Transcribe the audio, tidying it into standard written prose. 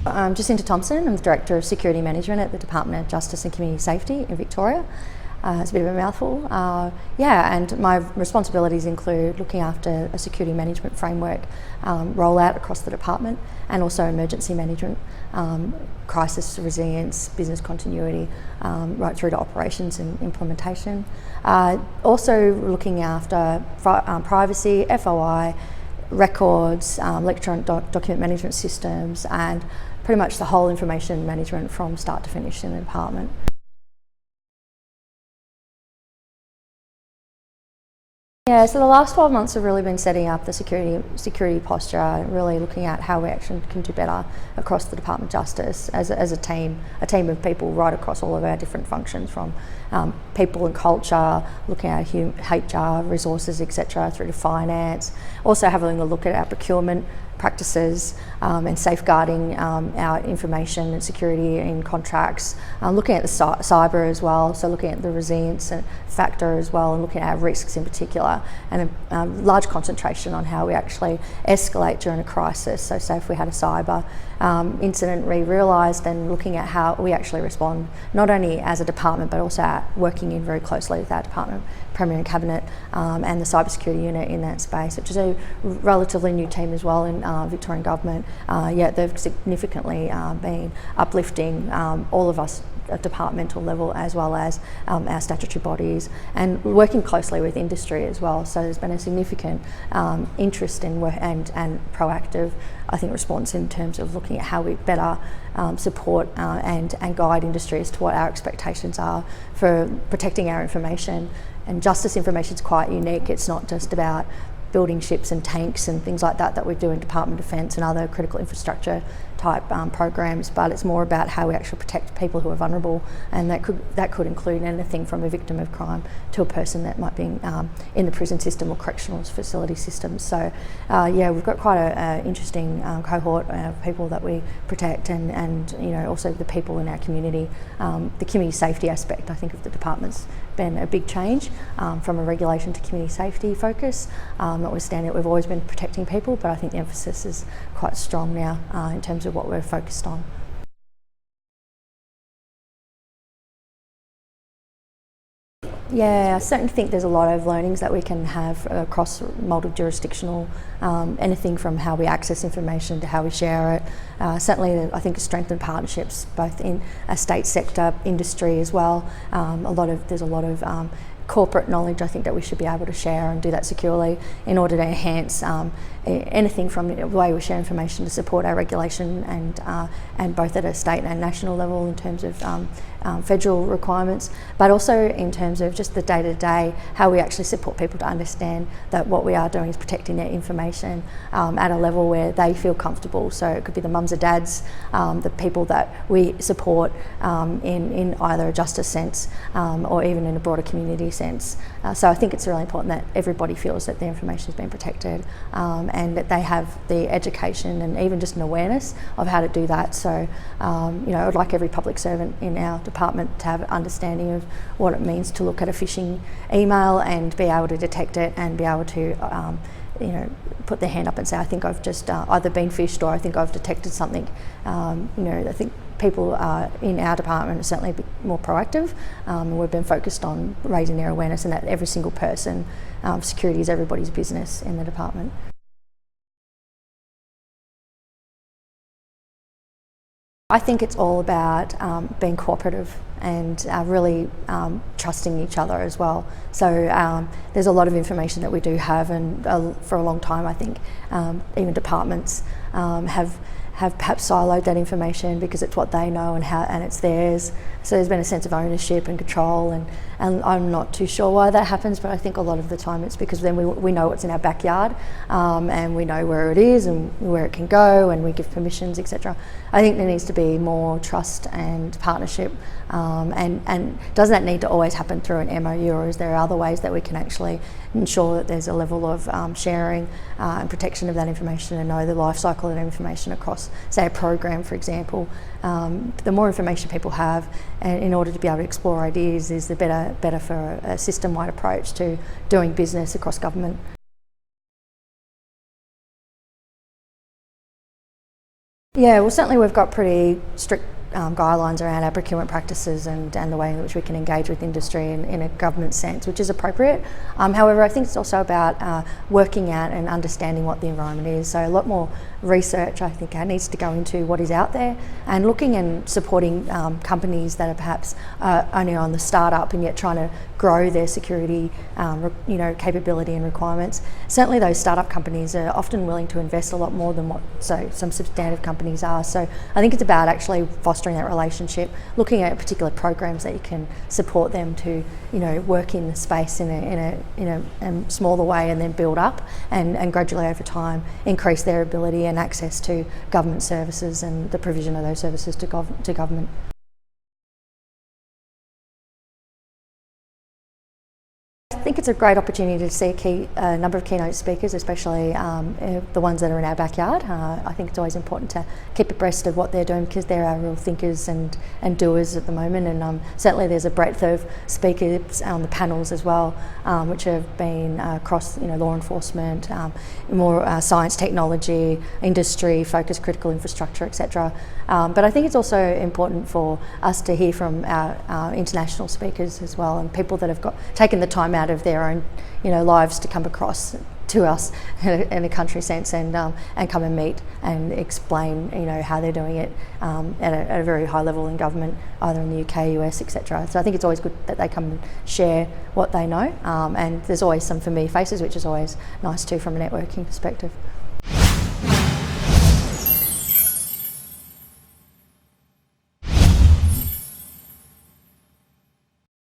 I'm Jacinta Thomson. I'm the Director of Security Management at the Department of Justice and Community Safety in Victoria. It's a bit of a mouthful. And my responsibilities include looking after a security management framework rollout across the department, and also emergency management, crisis resilience, business continuity, right through to operations and implementation. Also looking after privacy, FOI, records, electronic document management systems, and pretty much the whole information management from start to finish in the department. Yeah, so the last 12 months have really been setting up the security posture, really looking at how we actually can do better across the Department of Justice as a team of people right across all of our different functions, from people and culture, looking at HR, resources, etc., through to finance. Also having a look at our procurement practices and safeguarding our information and security in contracts, looking at the cyber as well, so looking at the resilience factor as well, and looking at our risks in particular, and a large concentration on how we actually escalate during a crisis. So say if we had a cyber incident we realised, and looking at how we actually respond, not only as a department but also working in very closely with our department, Premier and Cabinet, and the cybersecurity unit in that space, which is a relatively new team as well in Victorian Government. Yet they've significantly been uplifting all of us at departmental level, as well as our statutory bodies, and working closely with industry as well. So there's been a significant interest in work and proactive, I think, response in terms of looking at how we better support and guide industry as to what our expectations are for protecting our information. And justice information is quite unique. It's not just about building ships and tanks and things like that we do in Department of Defence and other critical infrastructure type programs, but it's more about how we actually protect people who are vulnerable, and that could include anything from a victim of crime to a person that might be in the prison system or correctional facility systems. So yeah, we've got quite an interesting cohort of people that we protect, and you know, also the people in our community. The community safety aspect, I think, of the department's been a big change from a regulation to community safety focus. Notwithstanding that we've always been protecting people, but I think the emphasis is quite strong now in terms of what we're focused on. Yeah, I certainly think there's a lot of learnings that we can have across multi-jurisdictional, anything from how we access information to how we share it. Certainly, I think strengthen partnerships both in a state sector, industry as well. There's a lot of corporate knowledge, I think, that we should be able to share and do that securely in order to enhance anything from the way we share information to support our regulation, and both at a state and national level in terms of federal requirements, but also in terms of just the day-to-day, how we actually support people to understand that what we are doing is protecting their information at a level where they feel comfortable. So it could be the mums or dads, the people that we support in either a justice sense or even in a broader community sense. So I think it's really important that everybody feels that their information has been protected, and that they have the education and even just an awareness of how to do that. So you know, I'd like every public servant in our department to have an understanding of what it means to look at a phishing email and be able to detect it, and be able to you know, put their hand up and say, I think I've just either been phished, or I think I've detected something. You know, I think people in our department are certainly more proactive, and we've been focused on raising their awareness, and that every single person, security is everybody's business in the department. I think it's all about being cooperative and really trusting each other as well. So there's a lot of information that we do have, and for a long time I think even departments have perhaps siloed that information because it's what they know and it's theirs. So there's been a sense of ownership and control, and I'm not too sure why that happens, but I think a lot of the time it's because then we know what's in our backyard, and we know where it is and where it can go, and we give permissions, etc. I think there needs to be more trust and partnership, and does that need to always happen through an MOU, or is there other ways that we can actually ensure that there's a level of sharing and protection of that information, and know the life cycle of that information across, say, a program, for example. The more information people have, and in order to be able to explore ideas, is the better for a system-wide approach to doing business across government. Yeah, well, certainly we've got pretty strict guidelines around our procurement practices and the way in which we can engage with industry in a government sense, which is appropriate. However, I think it's also about working out and understanding what the environment is. So a lot more research, I think, needs to go into what is out there, and looking and supporting companies that are perhaps only on the startup and yet trying to grow their security capability and requirements. Certainly those startup companies are often willing to invest a lot more than what some substantive companies are. So I think it's about actually fostering that relationship, looking at particular programs that you can support them to work in the space in a smaller way, and then build up and gradually over time increase their ability and access to government services and the provision of those services to government. I think it's a great opportunity to see a number of keynote speakers, especially the ones that are in our backyard. I think it's always important to keep abreast of what they're doing, because there are real thinkers and doers at the moment, and certainly there's a breadth of speakers on the panels as well, which have been across law enforcement, more science, technology, industry, focused critical infrastructure, etc. But I think it's also important for us to hear from our international speakers as well, and people that have taken the time out of their own lives to come across to us in a country sense, and come and meet and explain how they're doing it at a very high level in government, either in the UK, US, etc. So I think it's always good that they come and share what they know, and there's always some familiar faces, which is always nice too from a networking perspective.